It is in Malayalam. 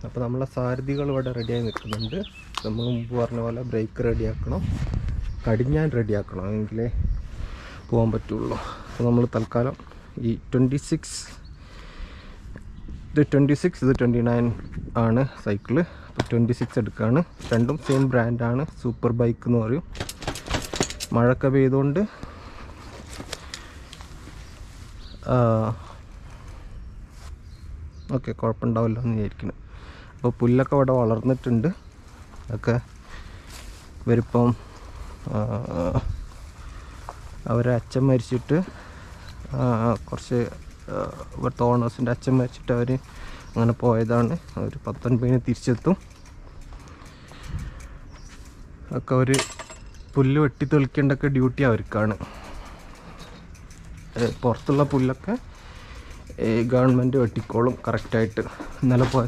അപ്പോൾ നമ്മളെ സാരഥികൾ ഇവിടെ റെഡിയായി നിൽക്കുന്നുണ്ട്. നമ്മൾ മുമ്പ് പറഞ്ഞ പോലെ ബ്രേക്ക് റെഡിയാക്കണം, കടിഞ്ഞാൻ റെഡിയാക്കണം, എങ്കിലേ പോകാൻ പറ്റുള്ളൂ. അപ്പോൾ നമ്മൾ തൽക്കാലം ഈ 26 ഇത് 29 ആണ് സൈക്കിള്. അപ്പോൾ 26 എടുക്കുകയാണ്. രണ്ടും സെയിം ബ്രാൻഡാണ്, സൂപ്പർ ബൈക്ക് എന്ന് പറയും. മഴയൊക്കെ പെയ്തുകൊണ്ട് ഓക്കെ, കുഴപ്പമുണ്ടാവില്ല എന്ന് വിചാരിക്കുന്നു. അപ്പോൾ പുല്ലൊക്കെ ഇവിടെ വളർന്നിട്ടുണ്ട്. ഒക്കെ ഇവരിപ്പം അവരെ അച്ഛൻ മരിച്ചിട്ട് കുറച്ച് ഇവിടുത്തെ ഓണേഴ്സിൻ്റെ അച്ഛൻ മരിച്ചിട്ട് അവർ അങ്ങനെ പോയതാണ്. അവർ 19 തിരിച്ചെത്തും. ഒക്കെ അവർ പുല്ല് വെട്ടി തെളിക്കേണ്ടൊക്കെ ഡ്യൂട്ടി അവർക്കാണ്. പുറത്തുള്ള പുല്ലൊക്കെ ഗവൺമെൻറ് വെട്ടിക്കോളും കറക്റ്റായിട്ട്. ഇന്നലെ പോയ